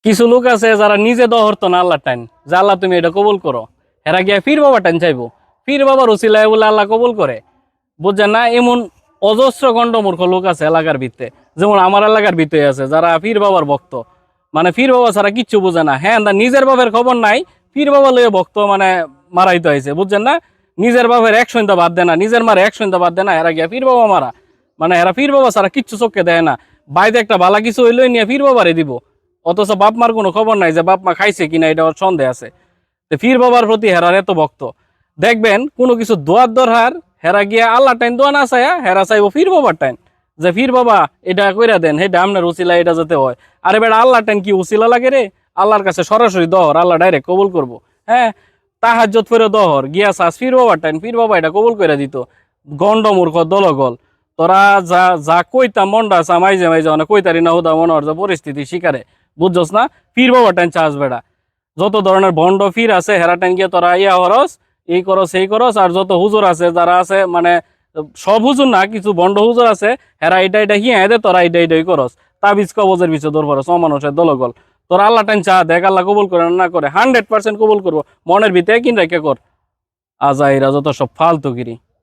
কিছু লোক আছে যারা নিজে দহরতো না আল্লাহ টাইন যে আল্লাহ তুমি এটা কবুল করো, এরা গিয়া পীর বাবা টাইন চাইবো, পীর বাবার উসিলায় বলে আল্লাহ কবুল করে। বুঝছেন না? এমন অজস্র গণ্ডমূর্খ লোক আছে এলাকার ভিত্তে, যেমন আমার এলাকার ভিতরে আছে যারা পীর বাবার ভক্ত, মানে পীর বাবা ছাড়া কিচ্ছু বোঝে না। হ্যাঁ, নিজের বাবার খবর নাই, পীর বাবা লইয়ে ভক্ত মানে মারাইতে হয়েছে। বুঝছেন না? নিজের বাবার এক সন্ধ্যা বাদ দেয় না, নিজের মারে এক সন্ধ্যা বাদ দেয় না, এরা গিয়া পীর বাবা মারা। মানে এরা পীর বাবা ছাড়া কিচ্ছু চোখে দেয় না। বাইরে একটা ভালা কিছু হইলে নিয়ে পীর বাবারে দিব, অথচ বাপ মার কোনো খবর নাই যে বাপ মা খাইছে কিনা, এটা ওর সন্দেহ আছে। তো পীর বাবার প্রতি হেরার এত ভক্ত, দেখবেন কোনো কিছু দোয়ার দরহার হেরা গিয়া আল্লাহ টাইম দোয়া না চাইয়া হেরা চাইবো পীর বাবার টাইম, যে পীর বাবা এটা কইরা দেন, এটা আপনার উসিলা এটা যাতে হয়। আরে বেটা, আল্লাহ টাইম কি উসিলা লাগে রে? আল্লাহর কাছে সরাসরি দহর, আল্লাহ ডাইরেক্ট কবুল করবো। হ্যাঁ, তাহাজ্জুদ ফিরে দহর গিয়া চাস পীর বাবার টাইম, পীর বাবা এটা কবুল করে দিত। গন্ড মূর্খ দলগল, তোরা যা যা কইতা মন্ডা আছে মাইজে মাইজে মানে কইতারি না হুদা মনে হচ্ছে পরিস্থিতি শিকারে। বুঝছস না? পীর বাবার টাইম চাস বেটা। যত ধরনের ভণ্ড ফির আছে হেরা টাইম গিয়ে তোরা ইয়া হরস, এই করস এই করস। আর যত হুজুর আছে যারা আছে মানে সব হুজুর না, কিছু ভণ্ড হুজুর আছে, হেরা এটা এটা হিয়া দে, তোরা এটা এটাই করস, তাবিজ কবজের পিছনে দৌড় করস অমানুষের দলগল। তোরা আল্লাহ টাইম চা দেখ, আল্লাহ কবুল করে না করে 100% কবুল করবো। মনের ভিতরে কিন রেখে কর। আজাইরা যত সব ফালতুগিরি।